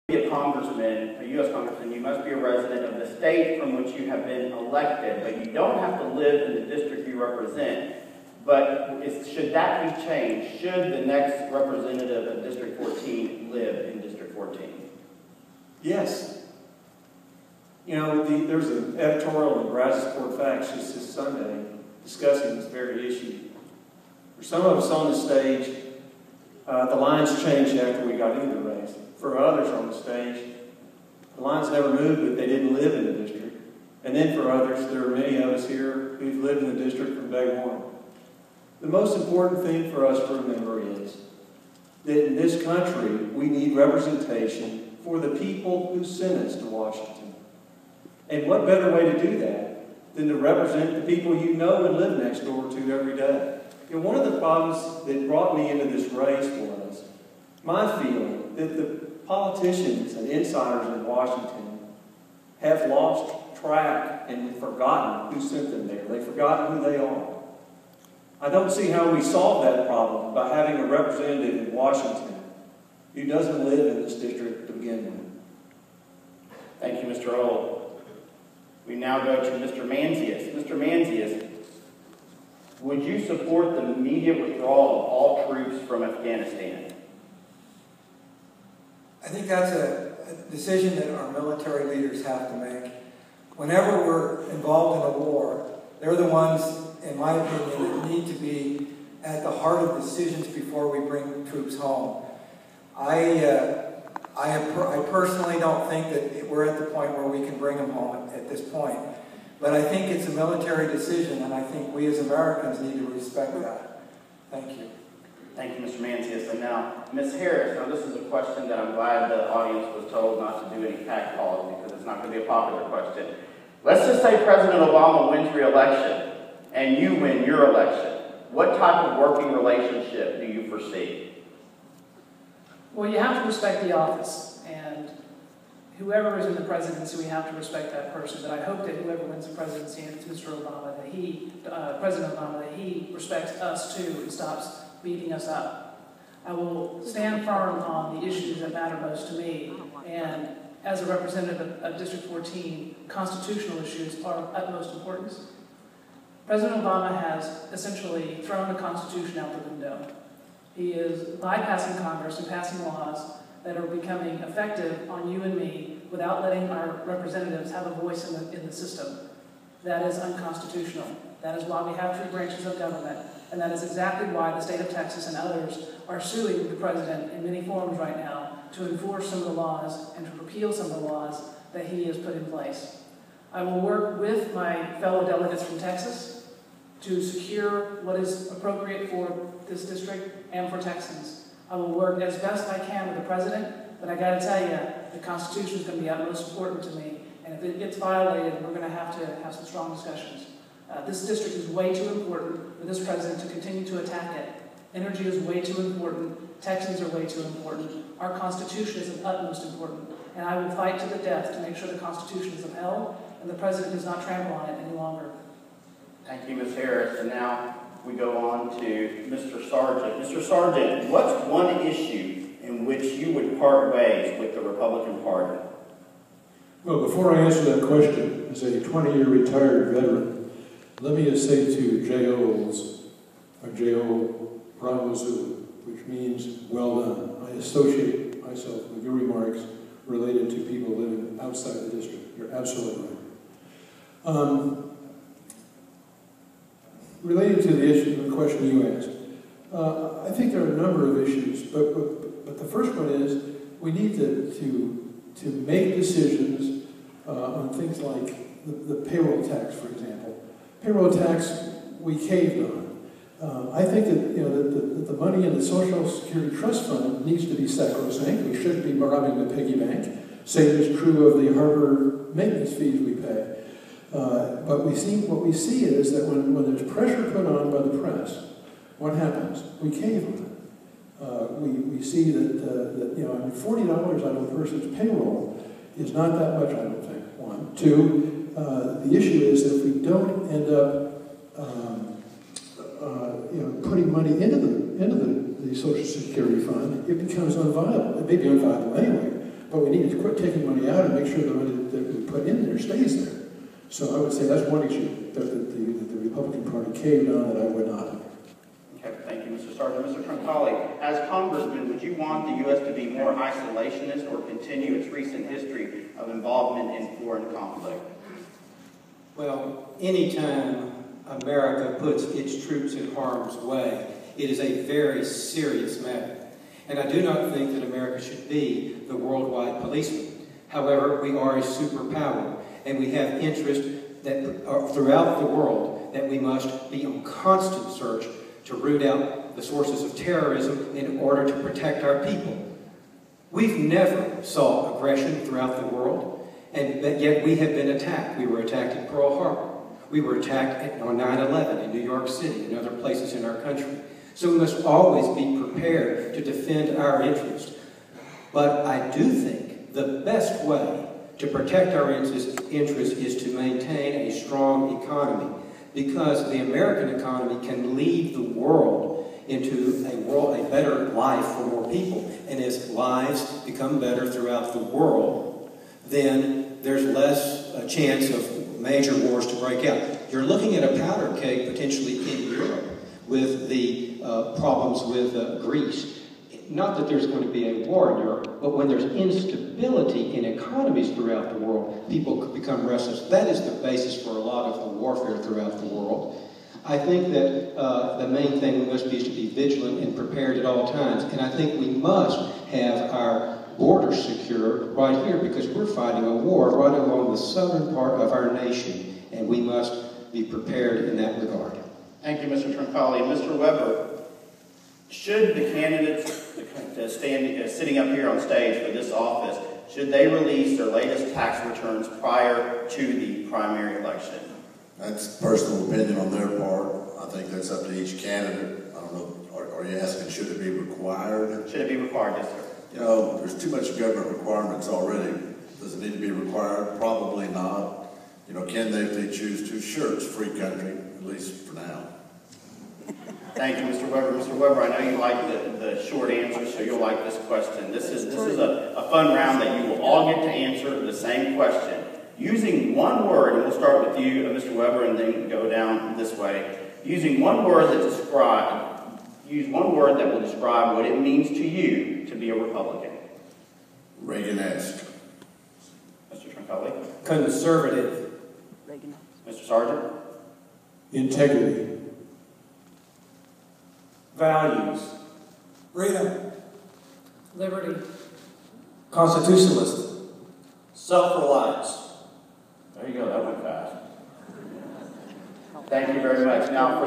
be a congressman, a U.S. congressman, you must be a resident of the state from which you have been elected, but you don't have to live in the district you represent. But should that be changed? Should the next representative of District 14 live in District 14? Yes. You know, there's an editorial in Brazos Sport Facts just this Sunday discussing this very issue. For some of us on the stage, the lines changed after we got into the race. For others on the stage, the lines never moved, but they didn't live in the district. And then for others, there are many of us here who've lived in the district from day one. The most important thing for us to remember is that in this country, we need representation for the people who sent us to Washington. And what better way to do that than to represent the people you know and live next door to every day? You know, one of the problems that brought me into this race was my feeling that the politicians and insiders in Washington have lost track and forgotten who sent them there. They've forgotten who they are. I don't see how we solve that problem by having a representative in Washington who doesn't live in this district to begin with. Thank you, Mr. Old. We now go to Mr. Mansius. Mr. Mansius, would you support the immediate withdrawal of all troops from Afghanistan? I think that's a decision that our military leaders have to make. Whenever we're involved in a war, they're the ones, in my opinion, that need to be at the heart of decisions before we bring troops home. I personally don't think that we're at the point where we can bring them home at this point. But I think it's a military decision, and I think we as Americans need to respect that. Thank you. Thank you, Mr. Mansius. And now, Ms. Harris, now this is a question that I'm glad the audience was told not to do any pack calls because it's not going to be a popular question. Let's just say President Obama wins re-election and you win your election. What type of working relationship do you foresee? Well, you have to respect the office, and whoever is in the presidency, we have to respect that person. But I hope that whoever wins the presidency, and it's Mr. Obama, that President Obama, that he respects us too and stops beating us up. I will stand firm on the issues that matter most to me, and as a representative of District 14, constitutional issues are of utmost importance. President Obama has essentially thrown the Constitution out the window. He is bypassing Congress and passing laws that are becoming effective on you and me without letting our representatives have a voice in the system. That is unconstitutional. That is why we have 3 branches of government, and that is exactly why the state of Texas and others are suing the president in many forms right now to enforce some of the laws and to repeal some of the laws that he has put in place. I will work with my fellow delegates from Texas to secure what is appropriate for this district and for Texans. I will work as best I can with the president, but I got to tell you, the Constitution is going to be utmost important to me, and if it gets violated, we're going to have some strong discussions. This district is way too important for this president to continue to attack it. Energy is way too important. Texans are way too important. Our Constitution is of utmost important, and I will fight to the death to make sure the Constitution is upheld and the president does not trample on it any longer. Thank you, Ms. Harris. And now we go on to Mr. Sargent. Mr. Sargent, what's one issue in which you would part ways with the Republican Party? Well, before I answer that question, as a 20-year retired veteran, let me just say to J.O.'s, or J.O. Bravo Zulu, which means well done. I associate myself with your remarks related to people living outside the district. You're absolutely right. Related to the issue, the question you asked, I think there are a number of issues, but the first one is we need to make decisions on things like the payroll tax, for example. Payroll tax we caved on. I think that the money in the Social Security Trust Fund needs to be sacrosanct. We shouldn't be robbing the piggy bank. Same is true of the harbor maintenance fees we pay. But what we see is that when there's pressure put on by the press, what happens? We cave on it. We see that $40 on a person's payroll is not that much, I don't think. One. Two, the issue is that if we don't end up putting money into the Social Security Fund, it becomes unviable. It may be unviable anyway, but we need to quit taking money out and make sure the money that we put in there stays there. So I would say that's one issue that the Republican Party caved on that I would not. Okay, thank you, Mr. Sargent. Mr. Truncale, as Congressman, would you want the U.S. to be more isolationist or continue its recent history of involvement in foreign conflict? Well, anytime America puts its troops in harm's way, it is a very serious matter. And I do not think that America should be the worldwide policeman. However, we are a superpower, and we have interests that are throughout the world that we must be on constant search to root out the sources of terrorism in order to protect our people. We've never saw aggression throughout the world, and yet we have been attacked. We were attacked at Pearl Harbor. We were attacked on 9/11 in New York City and other places in our country. So we must always be prepared to defend our interests. But I do think the best way to protect our interests is to maintain a strong economy, because the American economy can lead the world into a better life for more people. And as lives become better throughout the world, then there's less chance of major wars to break out. You're looking at a powder keg potentially in Europe with the problems with Greece. Not that there's going to be a war in Europe, but when there's instability in economies throughout the world, people could become restless. That is the basis for a lot of the warfare throughout the world. I think that the main thing we must be is to be vigilant and prepared at all times. And I think we must have our borders secure right here, because we're fighting a war right along the southern part of our nation, and we must be prepared in that regard. Thank you, Mr. Truncale. Mr. Webe, should the candidates sitting up here on stage for this office, should they release their latest tax returns prior to the primary election? That's personal opinion on their part. I think that's up to each candidate. I don't know, are you asking should it be required? Should it be required, yes, sir? You know, there's too much government requirements already. Does it need to be required? Probably not. You know, can they if they choose to? Sure, it's a free country, at least for now. Thank you, Mr. Webe. Mr. Webe, I know you like the short answer, so you'll like this question. This is a fun round that you will all get to answer the same question. Using one word, and we'll start with you, Mr. Webe, and then go down this way. Using one word that will describe what it means to you to be a Republican. Reagan-esque. Mr. Truncale. Conservative. Mr. Sargent. Integrity. Values. Freedom. Liberty. Constitutionalist. Self-reliance. There you go, that went fast. Thank you very much. Now, for